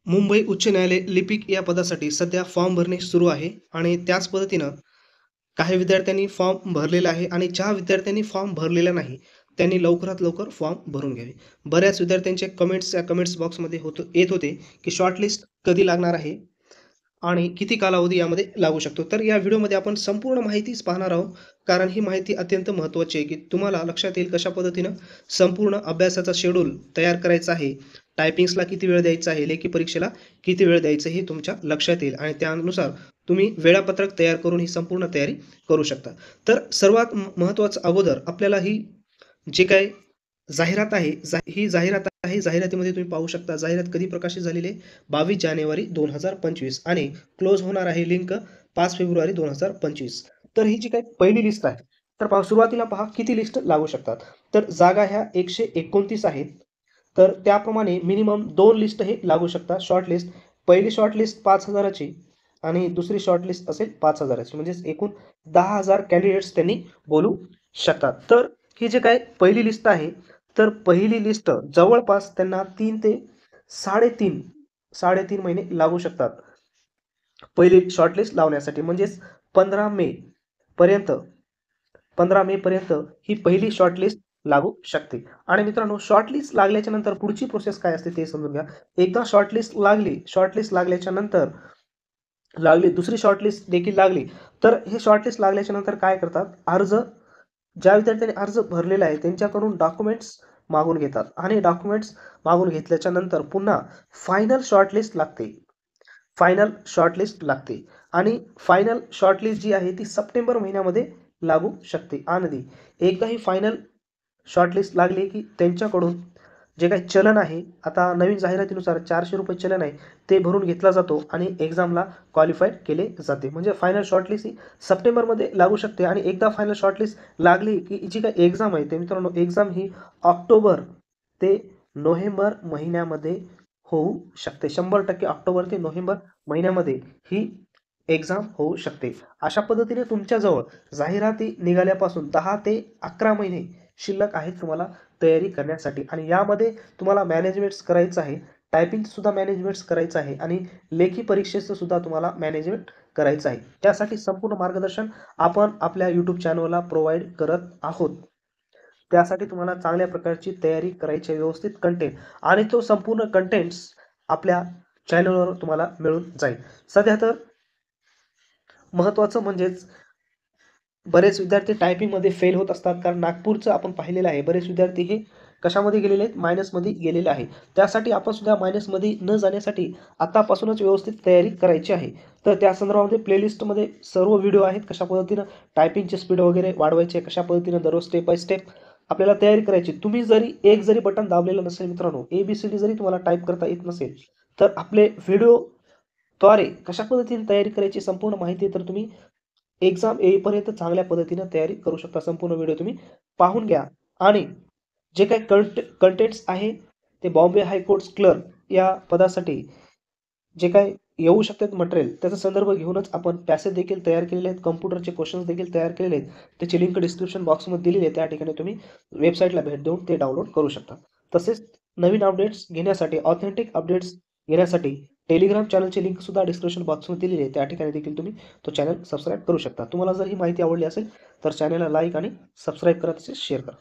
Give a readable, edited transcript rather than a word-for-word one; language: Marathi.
मुंबई उच्च न्यायालय लिपिक या पदासाठी सध्या फॉर्म भरणे सुरू आहे आणि त्याच पद्धतीनं काही विद्यार्थ्यांनी फॉर्म भरलेला आहे आणि ज्या विद्यार्थ्यांनी फॉर्म भरलेला नाही त्यांनी लवकरात लवकर फॉर्म भरून घ्यावे. बऱ्याच विद्यार्थ्यांचे कमेंट्स या कमेंट्स बॉक्समध्ये येत होते की शॉर्टलिस्ट कधी लागणार आहे आणि किती कालावधी यामध्ये लागू शकतो. तर या व्हिडिओमध्ये आपण संपूर्ण माहितीच पाहणार आहोत, कारण ही माहिती अत्यंत महत्त्वाची आहे की तुम्हाला लक्षात येईल कशा पद्धतीनं संपूर्ण अभ्यासाचा शेड्यूल तयार करायचा आहे, टायपिंग्सला किती वेळ द्यायचा आहे, लेखी परीक्षेला किती वेळ द्यायचं हे तुमच्या लक्षात येईल आणि त्यानुसार तुम्ही वेळापत्रक तयार करून ही संपूर्ण तयारी करू शकता. तर सर्वात महत्त्वाचं अगोदर आपल्याला ही जे काही जाहिरात आहे ही जाहिरात आहे. जाहिरातीमध्ये तुम्ही पाहू शकता जाहिरात कधी प्रकाशित झालेली आहे 22 जानेवारी 2025 आणि क्लोज होणार आहे लिंक 5 फेब्रुवारी 2025. तर ही जी काही पहिली लिस्ट आहे तर सुरुवातीला पहा किती लिस्ट लागू शकतात. तर जागा ह्या 129 आहेत. तर त्याप्रमाणे मिनिमम 2 लिस्ट हे लागू शकतात. शॉर्ट लिस्ट, पहिली शॉर्ट लिस्ट 5000ची आणि दुसरी शॉर्ट लिस्ट असेल 5000ची, म्हणजे एकूण 10,000 कॅन्डिडेट्स त्यांनी बोलू शकतात. तर ही जे काय पहिली लिस्ट आहे तर पहिली लिस्ट जवळपास त्यांना 3 ते 3.5 महिने लागू शकतात पहिली शॉर्टलिस्ट लावण्यासाठी. म्हणजेच 15 मे पर्यंत ही पहिली शॉर्टलिस्ट लागू शकते. आणि मित्रांनो, शॉर्टलिस्ट लागल्याच्या नंतर पुढची प्रोसेस काय असते ते समजून घ्या. एकदा शॉर्टलिस्ट लागल्याच्या नंतर दुसरी शॉर्टलिस्ट देखील लागली तर हे शॉर्टलिस्ट लागल्याच्या नंतर काय करतात, ज्या विद्यार्थ्यांनी अर्ज भरलेला आहे त्यांच्याकडून डॉक्युमेंट्स मागून घेतात आणि डॉक्युमेंट्स मागून घेतल्याच्या नंतर पुन्हा फायनल शॉर्टलिस्ट लागते आणि फायनल शॉर्टलिस्ट जी आहे ती सप्टेंबर महिन्यामध्ये लागू शकते. आणि एकदा ही फायनल शॉर्टलिस्ट लागली की त्यांच्याकडून जे काही चलन आहे, आता नवीन जाहिरातीनुसार 400 रुपये चलन आहे ते भरून घेतला जातो आणि एक्झामला क्वालिफाईड केले जाते. म्हणजे फायनल शॉर्टलिस्ट ही सप्टेंबरमध्ये लागू शकते आणि एकदा फायनल शॉर्टलिस्ट लागली की जी काही एक्झाम आहे ते मित्रांनो, एक्झाम ही ऑक्टोबर ते नोव्हेंबर महिन्यामध्ये होऊ शकते. 100% ऑक्टोबर ते नोव्हेंबर महिन्यामध्ये ही एक्झाम होऊ शकते. अशा पद्धतीने तुमच्याजवळ जाहिराती निघाल्यापासून 10 ते 11 महिने शिल्लक आहेत तुम्हाला तयारी करण्यासाठी. आणि यामध्ये तुम्हाला मॅनेजमेंट्स करायचं आहे, टायपिंग सुद्धा मॅनेजमेंट्स करायचं आहे आणि लेखी परीक्षेचं सुद्धा तुम्हाला मॅनेजमेंट करायचं आहे. त्यासाठी संपूर्ण मार्गदर्शन आपण आपल्या यूट्यूब चॅनलला प्रोव्हाइड करत आहोत. त्यासाठी तुम्हाला चांगल्या प्रकारची तयारी करायची, व्यवस्थित कंटेंट, आणि तो संपूर्ण कंटेंट्स आपल्या चॅनलवर तुम्हाला मिळून जाईल. सध्या तर महत्त्वाचं म्हणजेच बरेच विद्यार्थी टायपिंगमध्ये फेल होत असतात, कारण नागपूरचं आपण पाहिलेलं आहे बरेच विद्यार्थी हे कशामध्ये गेलेले आहेत, मायनसमध्ये गेलेले आहे. त्यासाठी आपण सुद्धा मायनसमध्ये न जाण्यासाठी आतापासूनच व्यवस्थित तयारी करायची आहे. तर त्या संदर्भामध्ये प्लेलिस्टमध्ये सर्व व्हिडिओ आहेत, कशा पद्धतीनं टायपिंगची स्पीड वगैरे वाढवायचे, कशा पद्धतीनं दररोज स्टेप बाय स्टेप आपल्याला तयारी करायची. तुम्ही जरी बटन दाबलेलं नसेल मित्रांनो, ABCD जरी तुम्हाला टाईप करता येत नसेल तर आपले व्हिडिओद्वारे कशा पद्धतीने तयारी करायची संपूर्ण माहिती तर तुम्ही एक्झाम येईपर्यंत चांगल्या पद्धतीने तयारी करू शकता. संपूर्ण व्हिडिओ तुम्ही पाहून घ्या आणि जे काही कंटेंट्स आहे ते बॉम्बे हायकोर्ट क्लर्क या पदासाठी जे काही येऊ शकतात मटेरियल, त्याचा संदर्भ घेऊनच आपण पॅसेज देखील तयार केलेले आहेत, कम्प्युटरचे क्वेश्चन्स देखील तयार केलेले आहेत. त्याची लिंक डिस्क्रिप्शन बॉक्समध्ये दिलेली आहे, त्या ठिकाणी तुम्ही वेबसाईटला भेट देऊन ते डाउनलोड करू शकता. तसेच नवीन अपडेट्स घेण्यासाठी, ऑथेंटिक अपडेट्स घेण्यासाठी टेलिग्राम चॅनलची लिंक सुद्धा डिस्क्रिप्शन बॉक्समध्ये दिलेली आहे, त्या ठिकाणी देखील तुम्ही तो चॅनल सबस्क्राईब करू शकता. तुम्हाला जर ही माहिती आवडली असेल तर चॅनलला लाईक आणि सबस्क्राईब करा, तसेच शेअर करा.